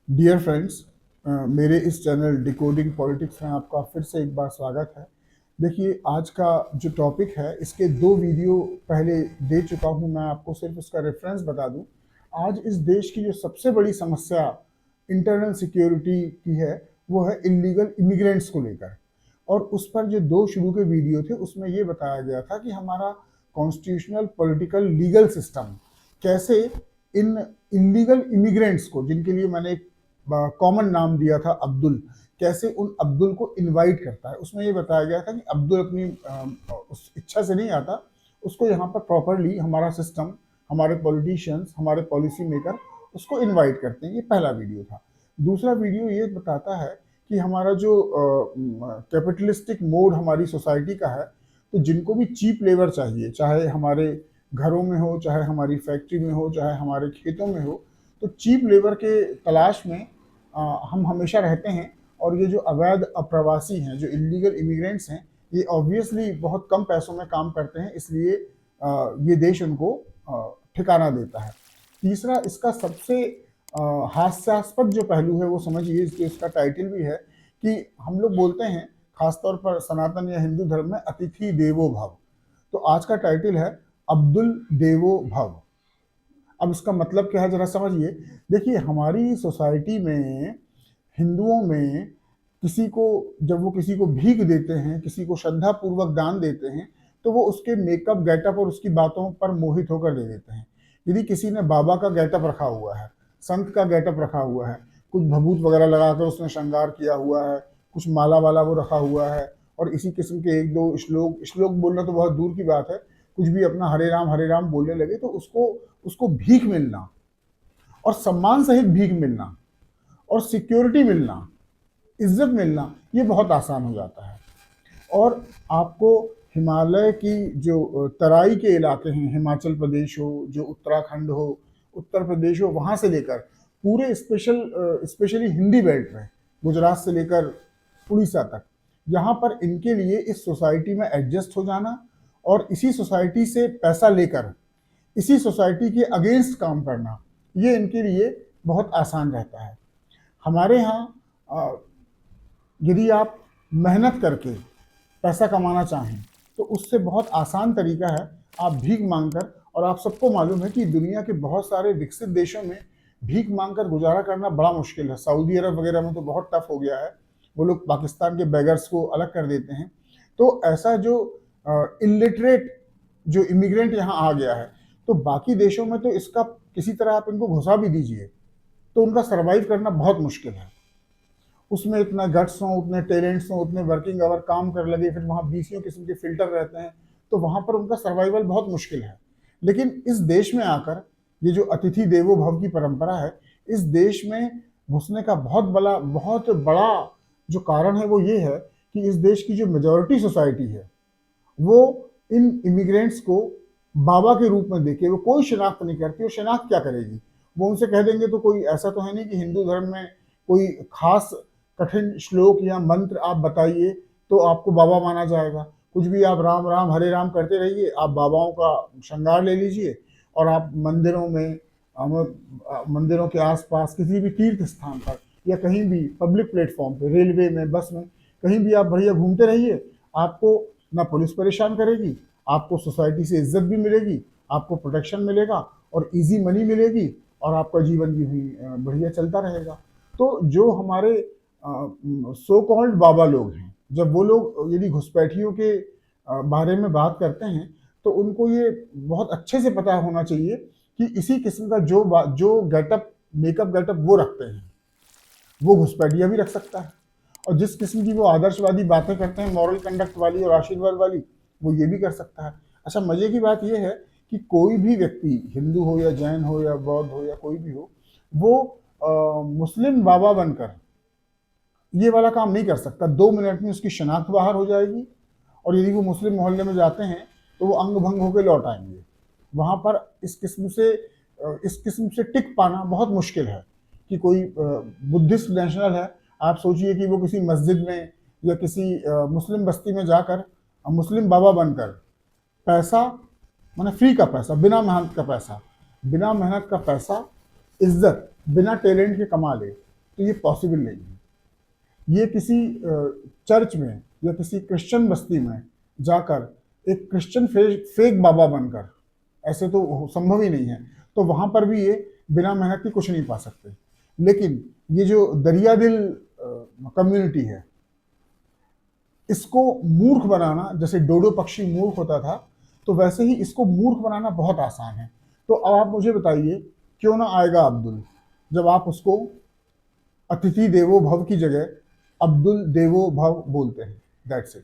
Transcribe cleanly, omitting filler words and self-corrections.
Dear friends, मेरे इस channel decoding politics में आपका फिर से एक बार स्वागत है। देखिए, आज का जो टॉपिक है इसके दो वीडियो पहले दे चुका हूं। मैं आपको सिर्फ उसका रेफरेंस बता दूं। आज इस देश की जो सबसे बड़ी समस्या इंटरनल सिक्योरिटी की है वो है इलीगल इमिग्रेंट्स को लेकर। और उस पर जो दो शुरू के वीडियो थे उसमें ये बताया गया था कि हमारा कॉन्स्टिट्यूशनल पॉलिटिकल लीगल सिस्टम कैसे इन इलीगल इमिग्रेंट्स को, जिनके लिए मैंने एक कॉमन नाम दिया था अब्दुल, कैसे उन अब्दुल को इनवाइट करता है। उसमें ये बताया गया था कि अब्दुल अपनी उस इच्छा से नहीं आता, उसको यहाँ पर प्रॉपरली हमारा सिस्टम, हमारे पॉलिटिशियंस, हमारे पॉलिसी मेकर उसको इनवाइट करते हैं। ये पहला वीडियो था। दूसरा वीडियो ये बताता है कि हमारा जो कैपिटलिस्टिक मोड हमारी सोसाइटी का है, तो जिनको भी चीप लेबर चाहिए, चाहे हमारे घरों में हो, चाहे हमारी फैक्ट्री में हो, चाहे हमारे खेतों में हो, तो चीप लेबर के तलाश में हम हमेशा रहते हैं। और ये जो अवैध अप्रवासी हैं, जो इलीगल इमिग्रेंट्स हैं, ये ऑब्वियसली बहुत कम पैसों में काम करते हैं, इसलिए ये देश उनको ठिकाना देता है। तीसरा, इसका सबसे हास्यास्पद जो पहलू है वो समझिए, जो इसका टाइटल भी है कि हम लोग बोलते हैं खासतौर पर सनातन या हिंदू धर्म में, अतिथि देवो भव। तो आज का टाइटल है अब्दुल देवो भव। अब इसका मतलब क्या है जरा समझिए। देखिए, हमारी सोसाइटी में, हिंदुओं में, किसी को जब वो किसी को भीख देते हैं, किसी को श्रद्धा पूर्वक दान देते हैं, तो वो उसके मेकअप, गेटअप और उसकी बातों पर मोहित होकर दे देते हैं। यदि किसी ने बाबा का गेटअप रखा हुआ है, संत का गेटअप रखा हुआ है, कुछ भभूत वगैरह लगाकर उसने श्रृंगार किया हुआ है, कुछ माला वाला वो रखा हुआ है, और इसी किस्म के एक दो श्लोक श्लोक बोलना तो बहुत दूर की बात है, कुछ भी अपना हरे राम बोलने लगे, तो उसको उसको भीख मिलना, और सम्मान सहित भीख मिलना, और सिक्योरिटी मिलना, इज्जत मिलना, ये बहुत आसान हो जाता है। और आपको हिमालय की जो तराई के इलाके हैं, हिमाचल प्रदेश हो, जो उत्तराखंड हो, उत्तर प्रदेश हो, वहाँ से लेकर पूरे स्पेशली हिंदी बेल्ट में, गुजरात से लेकर उड़ीसा तक, यहाँ पर इनके लिए इस सोसाइटी में एडजस्ट हो जाना और इसी सोसाइटी से पैसा लेकर इसी सोसाइटी के अगेंस्ट काम करना, ये इनके लिए बहुत आसान रहता है। हमारे यहाँ यदि आप मेहनत करके पैसा कमाना चाहें तो उससे बहुत आसान तरीका है, आप भीख मांगकर। और आप सबको मालूम है कि दुनिया के बहुत सारे विकसित देशों में भीख मांगकर गुजारा करना बड़ा मुश्किल है। सऊदी अरब वगैरह में तो बहुत टफ हो गया है, वो लोग पाकिस्तान के बेगर्स को अलग कर देते हैं। तो ऐसा जो इलिटरेट जो इमिग्रेंट यहाँ आ गया है, तो बाकी देशों में तो इसका किसी तरह आप इनको घुसा भी दीजिए तो उनका सर्वाइव करना बहुत मुश्किल है। उसमें इतना गट्स हो, उतने टैलेंट्स हो, उतने वर्किंग आवर काम कर लगे, फिर वहाँ बीसियों किस्म के फिल्टर रहते हैं, तो वहाँ पर उनका सर्वाइवल बहुत मुश्किल है। लेकिन इस देश में आकर ये जो अतिथि देवो भव की परंपरा है, इस देश में घुसने का बहुत बड़ा जो कारण है वो ये है कि इस देश की जो मेजॉरिटी सोसाइटी है वो इन इमिग्रेंट्स को बाबा के रूप में देखे, वो कोई शिनाख्त नहीं करती। और शिनाख्त क्या करेगी? वो उनसे कह देंगे तो कोई ऐसा तो है नहीं कि हिंदू धर्म में कोई खास कठिन श्लोक या मंत्र आप बताइए तो आपको बाबा माना जाएगा। कुछ भी आप राम राम हरे राम करते रहिए, आप बाबाओं का श्रृंगार ले लीजिए, और आप मंदिरों में, मंदिरों के आसपास किसी भी तीर्थ स्थान पर या कहीं भी पब्लिक प्लेटफॉर्म पे, रेलवे में, बस में, कहीं भी आप बढ़िया घूमते रहिए। आपको ना पुलिस परेशान करेगी, आपको सोसाइटी से इज्जत भी मिलेगी, आपको प्रोटेक्शन मिलेगा, और इजी मनी मिलेगी, और आपका जीवन भी बढ़िया चलता रहेगा। तो जो हमारे सो कॉल्ड बाबा लोग हैं, जब वो लोग यदि घुसपैठियों के बारे में बात करते हैं, तो उनको ये बहुत अच्छे से पता होना चाहिए कि इसी किस्म का जो गेटअप, मेकअप गेटअप वो रखते हैं, वो घुसपैठिया भी रख सकता है। और जिस किस्म की वो आदर्शवादी बातें करते हैं, मॉरल कंडक्ट वाली और आशीर्वाद वाली, वो ये भी कर सकता है। अच्छा, मजे की बात ये है कि कोई भी व्यक्ति, हिंदू हो या जैन हो या बौद्ध हो या कोई भी हो, वो मुस्लिम बाबा बनकर ये वाला काम नहीं कर सकता। 2 मिनट में उसकी शनाख्त बाहर हो जाएगी, और यदि वो मुस्लिम मोहल्ले में जाते हैं तो वो अंग भंग होकर लौट आएंगे। वहाँ पर इस किस्म से टिक पाना बहुत मुश्किल है। कि कोई बुद्धिस्ट नेशनल है, आप सोचिए कि वो किसी मस्जिद में या किसी मुस्लिम बस्ती में जाकर मुस्लिम बाबा बनकर पैसा, माने फ्री का पैसा, बिना मेहनत का पैसा, बिना मेहनत का पैसा, इज्जत बिना टैलेंट के कमा ले, तो ये पॉसिबल नहीं है। ये किसी चर्च में या किसी क्रिश्चियन बस्ती में जाकर एक क्रिश्चियन फेक बाबा बनकर, ऐसे तो संभव ही नहीं है, तो वहां पर भी ये बिना मेहनत के कुछ नहीं पा सकते। लेकिन ये जो दरिया दिल कम्युनिटी है, इसको मूर्ख बनाना, जैसे डोडो पक्षी मूर्ख होता था, तो वैसे ही इसको मूर्ख बनाना बहुत आसान है। तो अब आप मुझे बताइए, क्यों ना आएगा अब्दुल, जब आप उसको अतिथि देवो भव की जगह अब्दुल देवो भव बोलते हैं। That's it.